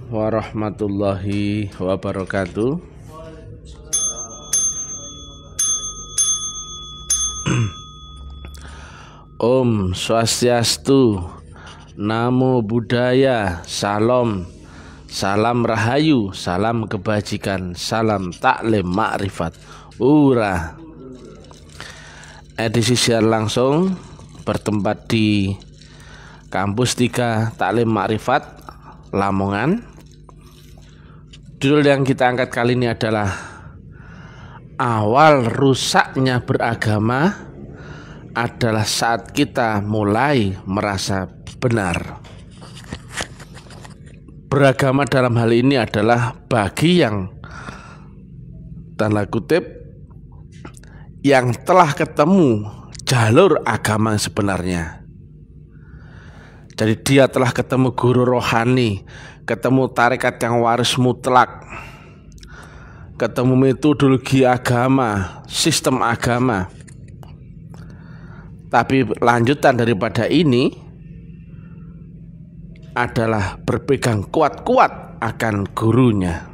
warahmatullahi wabarakatuh. Om Swastiastu, Namo Buddhaya, Salam, salam rahayu, salam kebajikan, salam taklim makrifat. Ura. Edisi siar langsung bertempat di Kampus 3 Taklim Makrifat Lamongan. Judul yang kita angkat kali ini adalah awal rusaknya beragama adalah saat kita mulai merasa benar. Beragama dalam hal ini adalah bagi yang tanda kutip yang telah ketemu jalur agama yang sebenarnya. Jadi dia telah ketemu guru rohani, ketemu tarekat yang waris mutlak, ketemu metodologi agama, sistem agama. Tapi lanjutan daripada ini adalah berpegang kuat-kuat akan gurunya.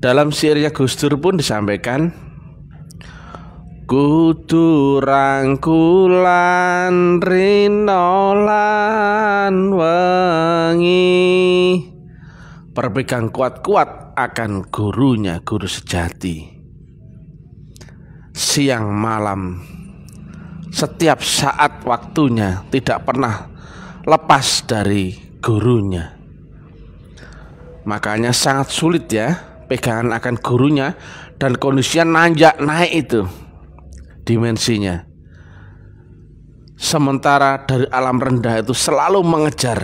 Dalam syairnya Gus Dur pun disampaikan, kudu rangkulan rino lan wengi, berpegang kuat-kuat akan gurunya, guru sejati. Siang malam, setiap saat waktunya tidak pernah lepas dari gurunya. Makanya sangat sulit ya pegangan akan gurunya, dan kondisinya nanjak naik itu dimensinya. Sementara dari alam rendah itu selalu mengejar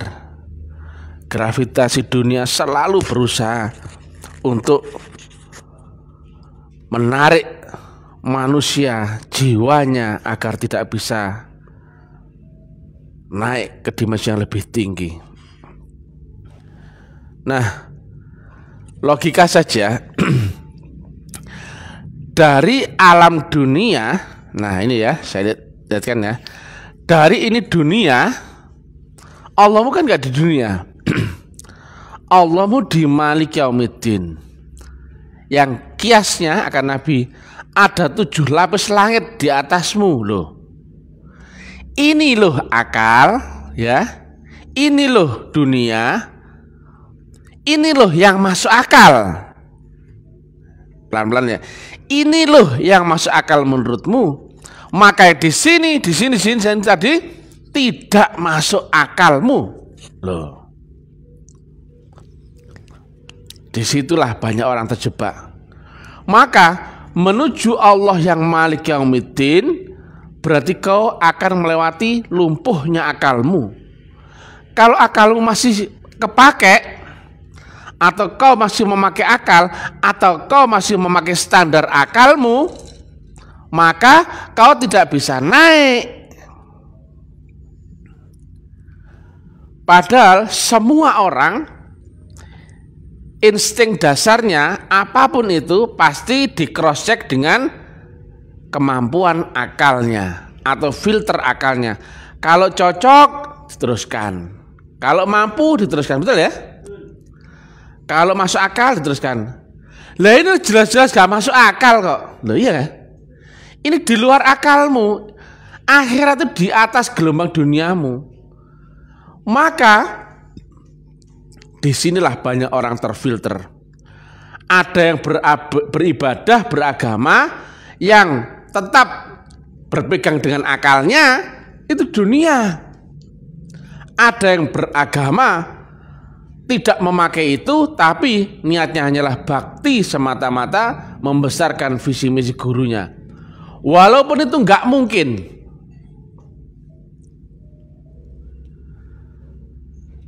gravitasi dunia, selalu berusaha untuk menarik manusia, jiwanya agar tidak bisa naik ke dimensi yang lebih tinggi. Nah, logika saja dari alam dunia. Nah ini ya, saya lihatkan ya, dari ini dunia, Allahmu kan gak di dunia. Allahmu di Malik Yaumiddin, yang kiasnya akan Nabi, ada 7 lapis langit di atasmu loh. Ini loh akal ya, ini loh dunia, ini loh yang masuk akal. Pelan-pelan ya. Ini loh yang masuk akal menurutmu. Maka di sini tadi tidak masuk akalmu loh. Disitulah banyak orang terjebak. Maka menuju Allah yang Malik Yaumiddin berarti kau akan melewati lumpuhnya akalmu. Kalau akalmu masih kepake, atau kau masih memakai akal, atau kau masih memakai standar akalmu, maka kau tidak bisa naik. Padahal semua orang insting dasarnya apapun itu pasti di cross check dengan kemampuan akalnya atau filter akalnya. Kalau cocok diteruskan, kalau mampu diteruskan, betul ya? Kalau masuk akal diteruskan. Lah ini jelas-jelas gak masuk akal kok. Loh iya kan? Ini di luar akalmu. Akhirat itu di atas gelombang duniamu. Maka disinilah banyak orang terfilter. Ada yang beribadah, beragama, yang tetap berpegang dengan akalnya, itu dunia. Ada yang beragama tidak memakai itu, tapi niatnya hanyalah bakti semata-mata, membesarkan visi misi gurunya. Walaupun itu nggak mungkin.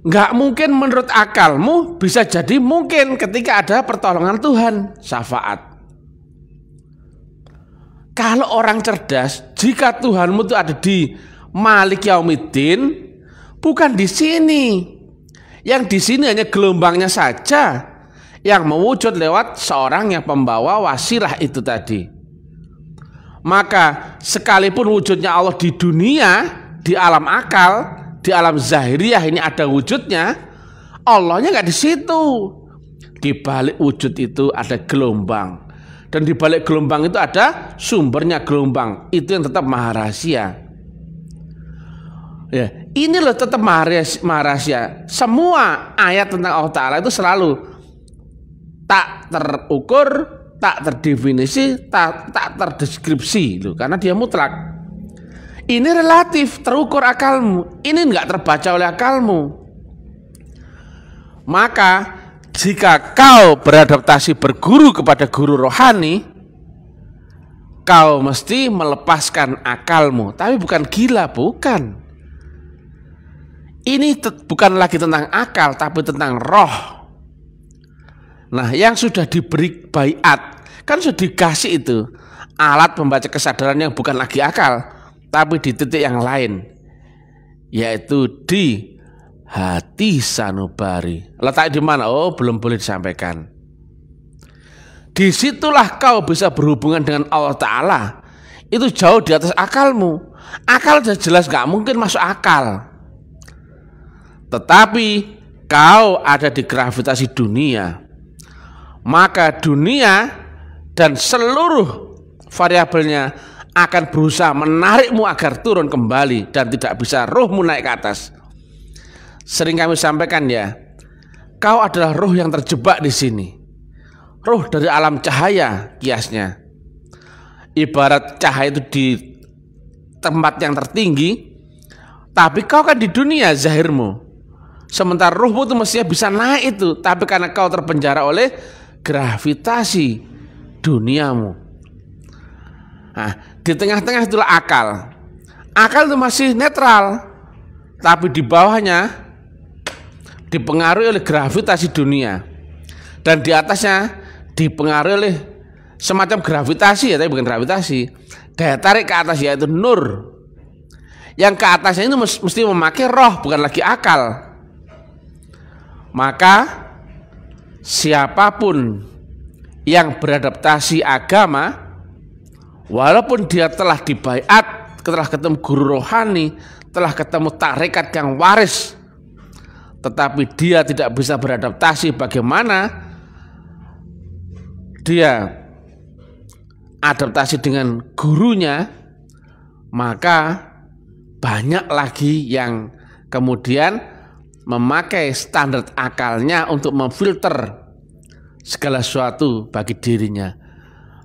Nggak mungkin menurut akalmu, bisa jadi mungkin ketika ada pertolongan Tuhan, syafaat. Kalau orang cerdas, jika Tuhanmu itu ada di Malik Yaumiddin, bukan di sini. Yang di sini hanya gelombangnya saja yang mewujud lewat seorang yang pembawa wasilah itu tadi. Maka sekalipun wujudnya Allah di dunia, di alam akal, di alam zahiriyah ini ada wujudnya, Allahnya nggak di situ. Di balik wujud itu ada gelombang, dan di balik gelombang itu ada sumbernya gelombang. Itu yang tetap maha rahasia. Ya, ini loh tetap maha rahasia. Semua ayat tentang Allah Ta'ala itu selalu tak terukur, tak terdefinisi, tak terdeskripsi loh, karena dia mutlak. Ini relatif, terukur akalmu. Ini nggak terbaca oleh akalmu. Maka jika kau beradaptasi berguru kepada guru rohani, kau mesti melepaskan akalmu. Tapi bukan gila, bukan. Ini bukan lagi tentang akal, tapi tentang roh. Nah, yang sudah diberi baiat, kan sudah dikasih itu alat membaca kesadaran yang bukan lagi akal, tapi di titik yang lain, yaitu di hati sanubari. Letak di mana? Oh, belum boleh disampaikan. Disitulah kau bisa berhubungan dengan Allah Ta'ala. Itu jauh di atas akalmu. Akal sudah jelas gak mungkin masuk akal. Tetapi kau ada di gravitasi dunia, maka dunia dan seluruh variabelnya akan berusaha menarikmu agar turun kembali dan tidak bisa ruhmu naik ke atas. Sering kami sampaikan ya, kau adalah ruh yang terjebak di sini. Ruh dari alam cahaya kiasnya. Ibarat cahaya itu di tempat yang tertinggi, tapi kau kan di dunia zahirmu. Sementara ruhmu itu mestinya bisa naik itu, tapi karena kau terpenjara oleh gravitasi duniamu. Nah, di tengah-tengah itulah akal. Akal itu masih netral, tapi di bawahnya dipengaruhi oleh gravitasi dunia, dan di atasnya dipengaruhi oleh semacam gravitasi ya, tapi bukan gravitasi, daya tarik ke atas, yaitu nur. Yang ke atasnya itu mesti memakai roh, bukan lagi akal. Maka siapapun yang beradaptasi agama, walaupun dia telah dibaiat, telah ketemu guru rohani, telah ketemu tarekat yang waris, tetapi dia tidak bisa beradaptasi bagaimana dia adaptasi dengan gurunya, maka banyak lagi yang kemudian memakai standar akalnya untuk memfilter segala sesuatu bagi dirinya.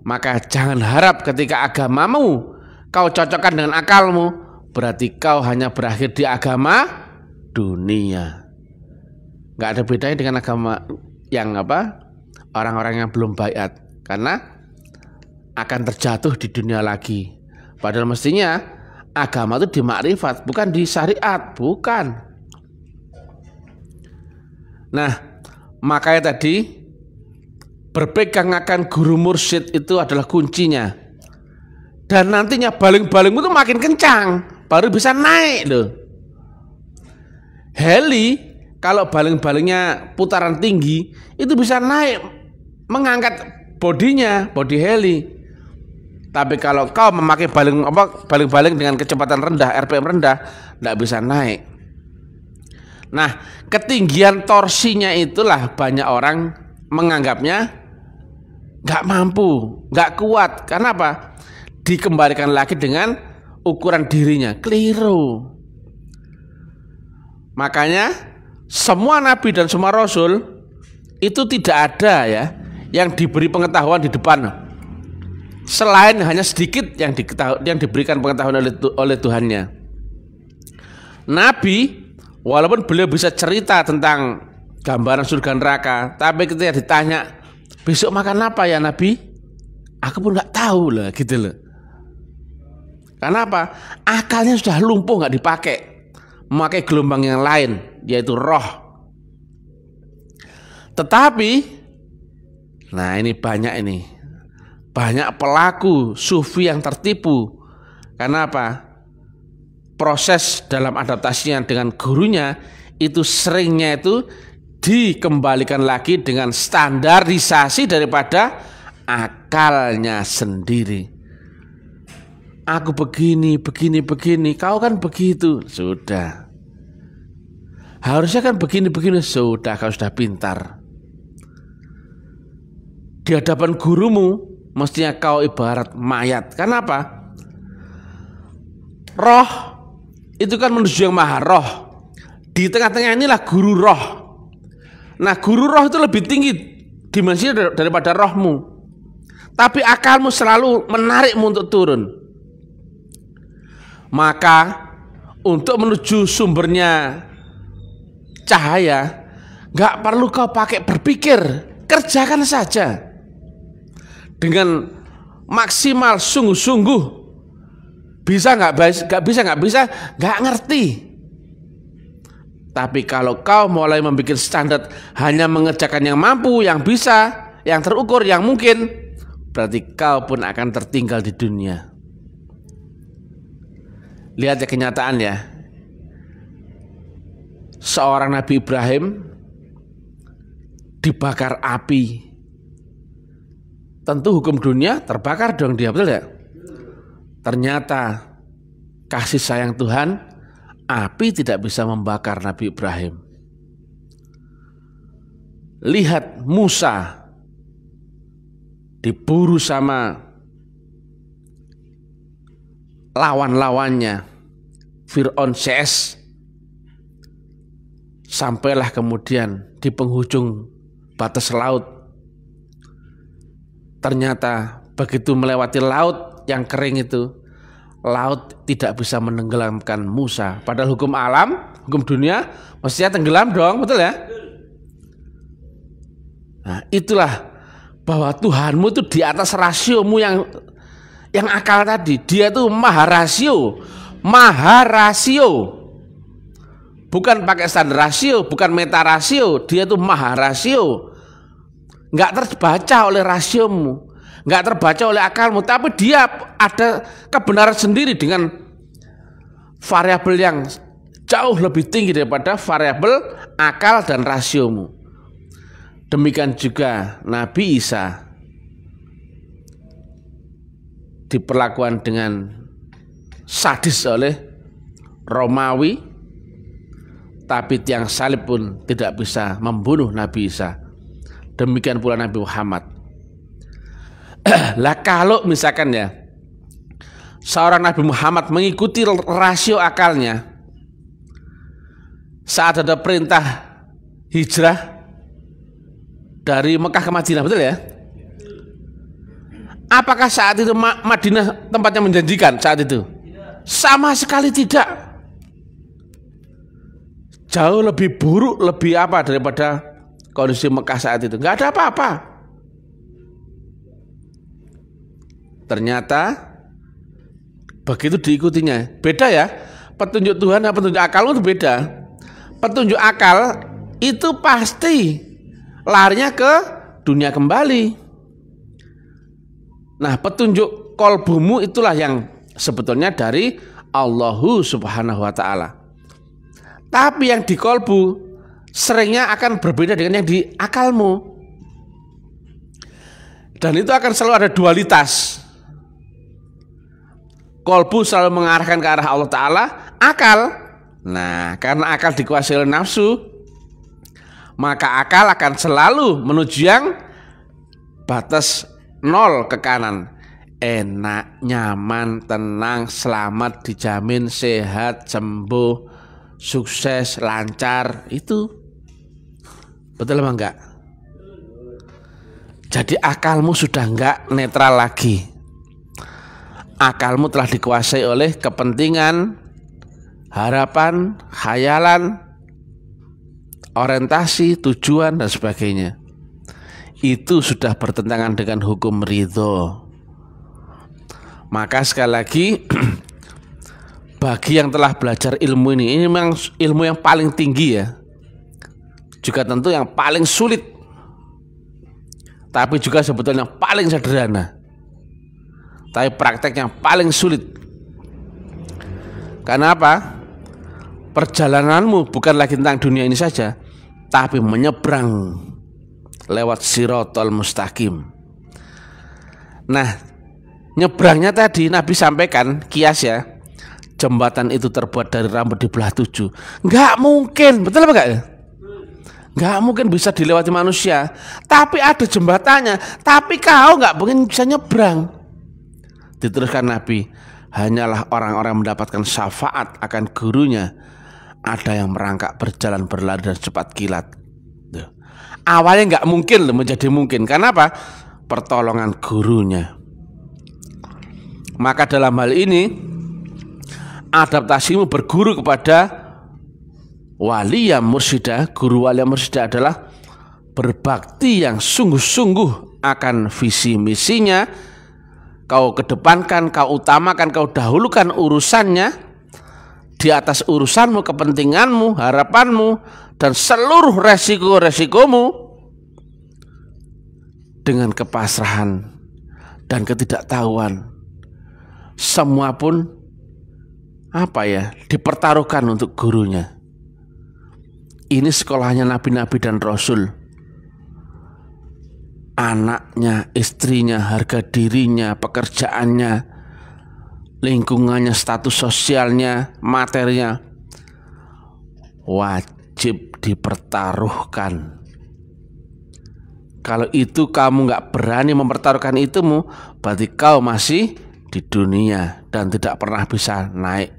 Maka jangan harap ketika agamamu kau cocokkan dengan akalmu, berarti kau hanya berakhir di agama dunia. Nggak ada bedanya dengan agama yang orang-orang yang belum baiat, karena akan terjatuh di dunia lagi. Padahal mestinya agama itu di makrifat, bukan di syariat, bukan. Nah, makanya tadi berpegang akan guru mursyid itu adalah kuncinya. Dan nantinya baling-balingmu itu makin kencang, baru bisa naik loh. Heli kalau baling-balingnya putaran tinggi itu bisa naik, mengangkat bodinya, bodi heli. Tapi kalau kau memakai baling-baling dengan kecepatan rendah, RPM rendah, tidak bisa naik. Nah, ketinggian torsinya itulah banyak orang menganggapnya nggak mampu, nggak kuat. Karena apa? Dikembalikan lagi dengan ukuran dirinya, keliru. Makanya semua nabi dan semua rasul itu tidak ada ya yang diberi pengetahuan di depan, selain hanya sedikit yang diberikan pengetahuan oleh Tuhannya. Nabi, walaupun beliau bisa cerita tentang gambaran surga neraka, tapi ketika ditanya besok makan apa ya Nabi, aku pun nggak tahu lah, gitu loh. Karena apa? Akalnya sudah lumpuh, nggak dipakai, memakai gelombang yang lain, yaitu roh. Tetapi, nah ini banyak pelaku sufi yang tertipu. Karena apa? Proses dalam adaptasinya dengan gurunya itu seringnya itu dikembalikan lagi dengan standarisasi daripada akalnya sendiri. Aku begini, kau kan begitu. Sudah. Harusnya kan begini-begini. Sudah, kau sudah pintar. Di hadapan gurumu mestinya kau ibarat mayat. Kenapa? Roh itu kan menuju yang maha roh. Di tengah-tengah inilah guru roh. Nah, guru roh itu lebih tinggi dimensinya daripada rohmu. Tapi akalmu selalu menarikmu untuk turun. Maka untuk menuju sumbernya cahaya, nggak perlu kau pakai berpikir, kerjakan saja dengan maksimal, sungguh-sungguh. Bisa nggak bisa, nggak ngerti. Tapi kalau kau mulai membuat standar hanya mengerjakan yang mampu, yang bisa, yang terukur, yang mungkin, berarti kau pun akan tertinggal di dunia. Lihat ya kenyataan ya. Seorang Nabi Ibrahim dibakar api. Tentu hukum dunia terbakar dong dia, betul ya? Ternyata kasih sayang Tuhan, api tidak bisa membakar Nabi Ibrahim. Lihat Musa diburu sama lawan-lawannya, Fir'aun CS. Sampailah kemudian di penghujung batas laut. Ternyata begitu melewati laut yang kering itu, laut tidak bisa menenggelamkan Musa. Padahal hukum alam, hukum dunia mestinya tenggelam dong, betul ya? Nah, itulah bahwa Tuhanmu itu di atas rasiomu yang akal tadi. Dia tuh maha rasio. Bukan pakai standar rasio, bukan meta rasio. Dia tuh maha rasio. Nggak terbaca oleh rasiomu, nggak terbaca oleh akalmu, tapi dia ada kebenaran sendiri dengan variabel yang jauh lebih tinggi daripada variabel akal dan rasiomu. Demikian juga Nabi Isa diperlakukan dengan sadis oleh Romawi, tapi tiang salib pun tidak bisa membunuh Nabi Isa. Demikian pula Nabi Muhammad. Lah kalau misalkan ya seorang Nabi Muhammad mengikuti rasio akalnya saat ada perintah hijrah dari Mekah ke Madinah, betul ya? Apakah saat itu Madinah tempatnya menjanjikan saat itu? Sama sekali tidak. Jauh lebih buruk, lebih apa daripada kondisi Mekah saat itu. Nggak ada apa-apa. Ternyata begitu diikutinya. Beda ya. Petunjuk Tuhan dan petunjuk akal itu beda. Petunjuk akal itu pasti larinya ke dunia kembali. Nah, petunjuk kolbumu itulah yang sebetulnya dari Allahu Subhanahu wa ta'ala. Tapi yang di kolbu seringnya akan berbeda dengan yang di akalmu. Dan itu akan selalu ada dualitas. Kolbu selalu mengarahkan ke arah Allah Ta'ala, akal. Nah, karena akal dikuasai oleh nafsu, maka akal akan selalu menuju yang batas 0 ke kanan. Enak, nyaman, tenang, selamat, dijamin, sehat, sembuh, sukses, lancar. Itu betul apa enggak? Jadi akalmu sudah enggak netral lagi. Akalmu telah dikuasai oleh kepentingan, harapan, khayalan, orientasi, tujuan dan sebagainya. Itu sudah bertentangan dengan hukum ridho. Maka sekali lagi bagi yang telah belajar ilmu ini memang ilmu yang paling tinggi ya. Juga tentu yang paling sulit, tapi juga sebetulnya paling sederhana, tapi praktek yang paling sulit. Karena apa? Perjalananmu bukan lagi tentang dunia ini saja, tapi menyeberang lewat Sirotol Mustaqim. Nah, nyebrangnya tadi Nabi sampaikan kias ya, jembatan itu terbuat dari rambut dibelah 7? Nggak mungkin, betul apa enggak ya? Nggak mungkin bisa dilewati manusia. Tapi ada jembatannya, tapi kau nggak mungkin bisa nyebrang. Diteruskan Nabi, hanyalah orang-orang mendapatkan syafaat akan gurunya, ada yang merangkak, berjalan, berlari dan cepat kilat. Tuh. Awalnya nggak mungkin loh menjadi mungkin. Karena apa? Pertolongan gurunya. Maka dalam hal ini adaptasimu berguru kepada wali yang mursyida. Guru wali yang mursyida adalah berbakti yang sungguh-sungguh akan visi misinya. Kau kedepankan, kau utamakan, kau dahulukan urusannya di atas urusanmu, kepentinganmu, harapanmu, dan seluruh resiko-resikomu dengan kepasrahan dan ketidaktahuan. Semua pun dipertaruhkan untuk gurunya. Ini sekolahnya nabi-nabi dan rasul. Anaknya, istrinya, harga dirinya, pekerjaannya, lingkungannya, status sosialnya, materinya wajib dipertaruhkan. Kalau itu kamu nggak berani mempertaruhkan itumu, berarti kau masih di dunia dan tidak pernah bisa naik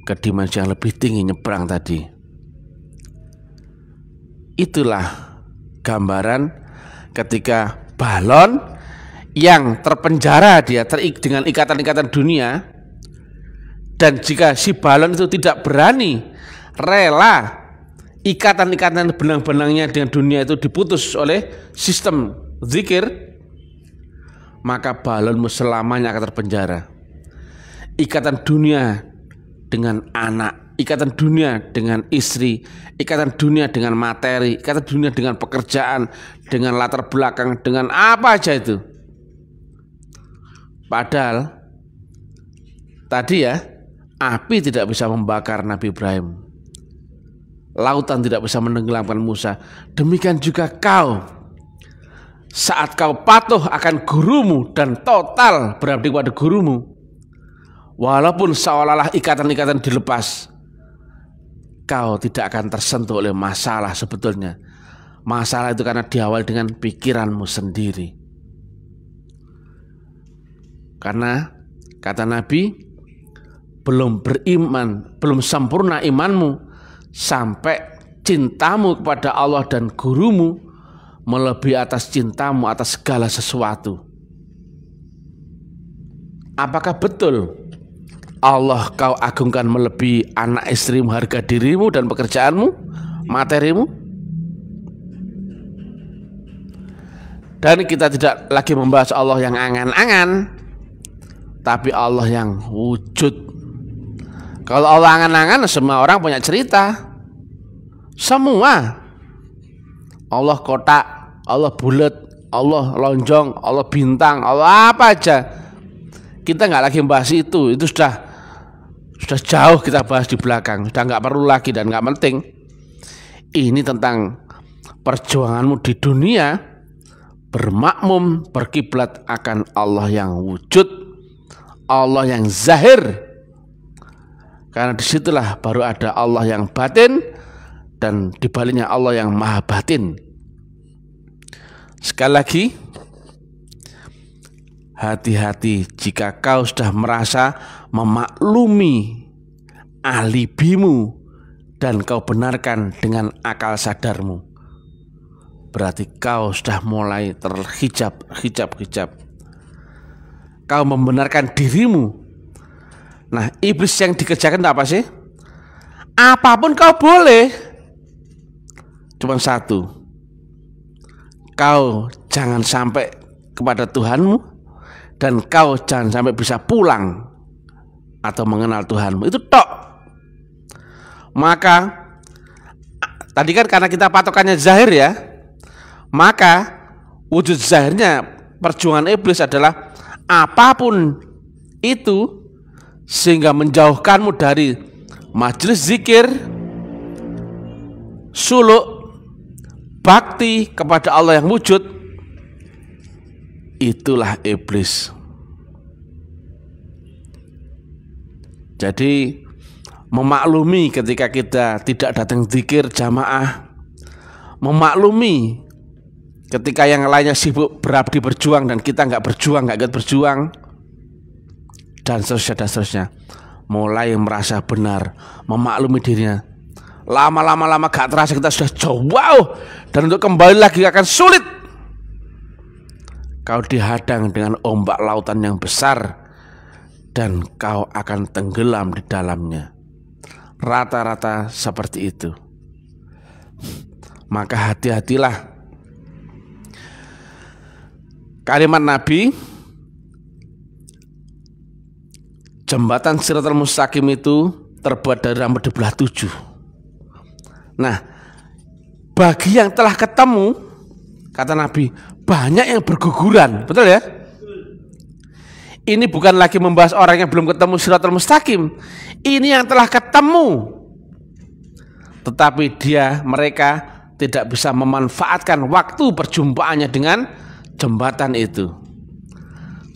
ke dimensi yang lebih tinggi, nyebrang tadi. Itulah gambaran ketika balon yang terpenjara dia dengan ikatan-ikatan dunia, dan jika si balon itu tidak berani rela ikatan-ikatan benang-benangnya dengan dunia itu diputus oleh sistem zikir, maka balonmu selamanya akan terpenjara. Ikatan dunia dengan anak, ikatan dunia dengan istri, ikatan dunia dengan materi, ikatan dunia dengan pekerjaan, dengan latar belakang, dengan apa aja itu. Padahal tadi ya, api tidak bisa membakar Nabi Ibrahim, lautan tidak bisa menenggelamkan Musa. Demikian juga kau, saat kau patuh akan gurumu dan total berabdi kepada gurumu, walaupun seolah-olah ikatan-ikatan dilepas, kau tidak akan tersentuh oleh masalah. Sebetulnya masalah itu karena diawali dengan pikiranmu sendiri. Karena kata Nabi, belum beriman, belum sempurna imanmu sampai cintamu kepada Allah dan gurumu melebihi atas cintamu atas segala sesuatu. Apakah betul Allah kau agungkan melebihi anak istrimu, harga dirimu dan pekerjaanmu, materimu? Dan kita tidak lagi membahas Allah yang angan-angan, tapi Allah yang wujud. Kalau Allah angan-angan, semua orang punya cerita. Semua. Allah kotak, Allah bulat, Allah lonjong, Allah bintang, Allah apa aja. Kita nggak lagi membahas itu sudah jauh kita bahas di belakang, sudah nggak perlu lagi dan nggak penting. Ini tentang perjuanganmu di dunia, bermakmum, berkiblat akan Allah yang wujud, Allah yang zahir. Karena disitulah baru ada Allah yang batin, dan dibaliknya Allah yang maha batin. Sekali lagi, hati-hati jika kau sudah merasa memaklumi alibimu dan kau benarkan dengan akal sadarmu, berarti kau sudah mulai terhijab. Kau membenarkan dirimu. Nah, iblis yang dikerjakan apa sih? Apapun kau boleh, cuma satu, kau jangan sampai kepada Tuhanmu, dan kau jangan sampai bisa pulang atau mengenal Tuhanmu. Itu tok. Maka tadi kan karena kita patokannya zahir ya, maka wujud zahirnya perjuangan iblis adalah apapun itu, sehingga menjauhkanmu dari majelis zikir, suluk, bakti kepada Allah yang wujud. Itulah iblis. Jadi memaklumi ketika kita tidak datang zikir jamaah, memaklumi ketika yang lainnya sibuk berabdi berjuang dan kita nggak berjuang, nggak ikut berjuang, dan seterusnya. Mulai merasa benar, memaklumi dirinya. Lama-lama gak terasa kita sudah jauh, dan untuk kembali lagi akan sulit. Kau dihadang dengan ombak lautan yang besar dan kau akan tenggelam di dalamnya. Rata-rata seperti itu. Maka hati-hatilah. Kalimat Nabi, jembatan Shiratal Mustaqim itu terbuat dari rambut dibelah 7. Nah, bagi yang telah ketemu, kata Nabi, banyak yang berguguran. Betul ya? Ini bukan lagi membahas orang yang belum ketemu Shiratal Mustaqim. Ini yang telah ketemu, tetapi mereka tidak bisa memanfaatkan waktu perjumpaannya dengan jembatan itu.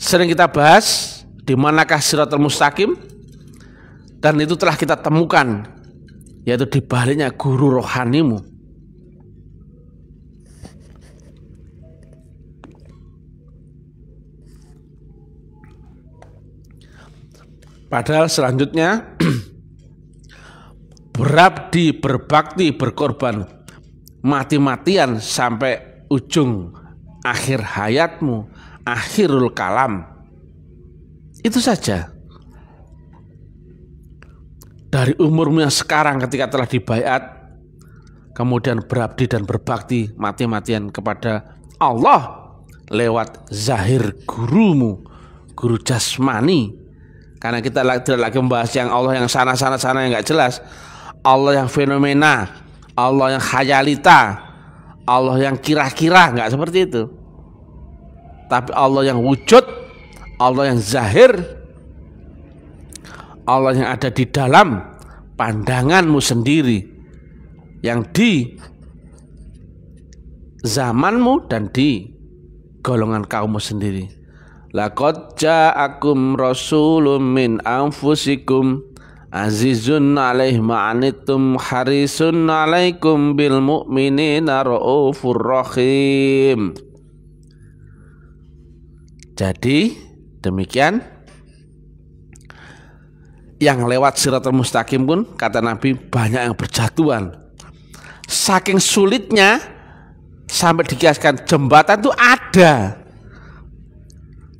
Sering kita bahas di manakah Shiratal Mustaqim, dan itu telah kita temukan, yaitu di baliknya guru rohanimu. Padahal selanjutnya berabdi, berbakti, berkorban, mati-matian sampai ujung akhir hayatmu, akhirul kalam. Itu saja. Dari umurmu yang sekarang ketika telah dibaiat, kemudian berabdi dan berbakti mati-matian kepada Allah lewat zahir gurumu, guru jasmani. Karena kita tidak lagi membahas yang Allah yang sana yang nggak jelas, Allah yang fenomena, Allah yang khayalita, Allah yang kira-kira, nggak seperti itu. Tapi Allah yang wujud, Allah yang zahir, Allah yang ada di dalam pandanganmu sendiri, yang di zamanmu dan di golongan kaummu sendiri. Laqad ja'akum rasulun min anfusikum azizun 'alaihi ma'anittum harisun 'alaikum bil mu'minina raufur rahim. Jadi demikian, yang lewat Shiratal Mustaqim pun kata Nabi banyak yang berjatuhan. Saking sulitnya sampai dikiaskan jembatan itu ada,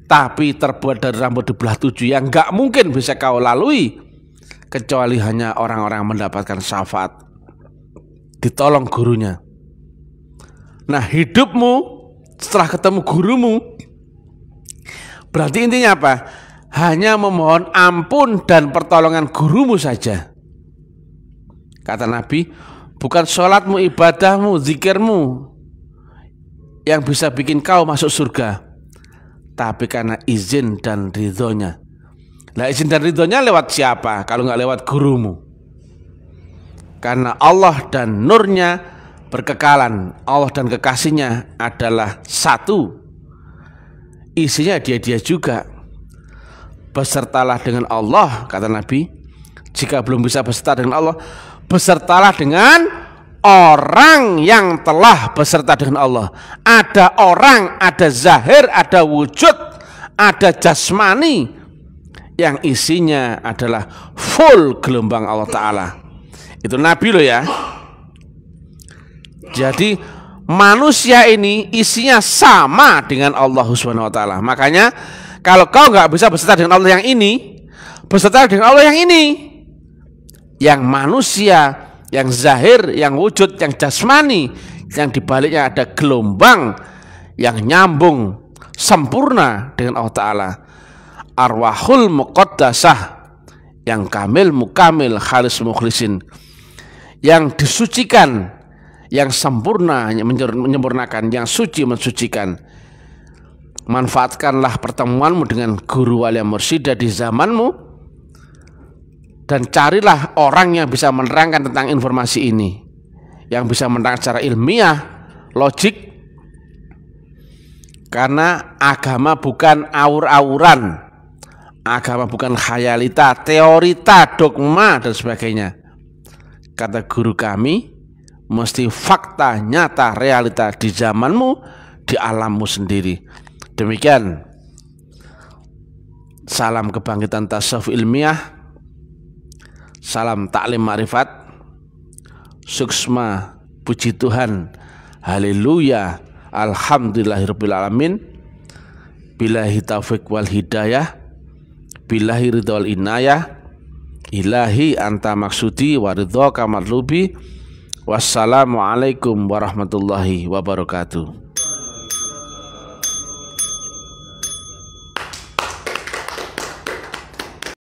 tapi terbuat dari rambut dibelah 7 yang nggak mungkin bisa kau lalui kecuali hanya orang-orang yang mendapatkan syafaat, ditolong gurunya. Nah, hidupmu setelah ketemu gurumu berarti intinya apa? Hanya memohon ampun dan pertolongan gurumu saja. Kata Nabi, bukan sholatmu, ibadahmu, zikirmu yang bisa bikin kau masuk surga, tapi karena izin dan ridhonya. Nah, izin dan ridhonya lewat siapa kalau nggak lewat gurumu? Karena Allah dan nurnya berkekalan, Allah dan kekasihnya adalah satu. Isinya dia juga. Besertalah dengan Allah, kata Nabi. Jika belum bisa beserta dengan Allah, besertalah dengan orang yang telah beserta dengan Allah. Ada orang, ada zahir, ada wujud, ada jasmani yang isinya adalah full gelombang Allah Ta'ala. Itu Nabi loh ya. Jadi manusia ini isinya sama dengan Allah Subhanahu wa Ta'ala. Makanya kalau kau nggak bisa beserta dengan Allah yang ini, beserta dengan Allah yang ini, yang manusia, yang zahir, yang wujud, yang jasmani, yang dibaliknya ada gelombang yang nyambung sempurna dengan Allah Ta'ala. Arwahul muqaddasah, yang kamil mukamil khalis mukhlisin, yang disucikan, yang sempurna menyempurnakan, yang suci mensucikan. Manfaatkanlah pertemuanmu dengan guru wali mursyida di zamanmu, dan carilah orang yang bisa menerangkan tentang informasi ini, yang bisa menerangkan secara ilmiah, logik. Karena agama bukan aur-auran, Agama bukan khayalita, teorita, dogma dan sebagainya. Kata guru kami, mesti fakta, nyata, realita di zamanmu, di alammu sendiri. Demikian. Salam kebangkitan tasawuf ilmiah, salam taklim ma'rifat, suksma, puji Tuhan, haleluya, alhamdulillahirabbil alamin, billahi taufiq wal hidayah, billahi ridha wal inayah, ilahi anta maksudi wa ridha kamatlubi. Wassalamualaikum warahmatullahi wabarakatuh.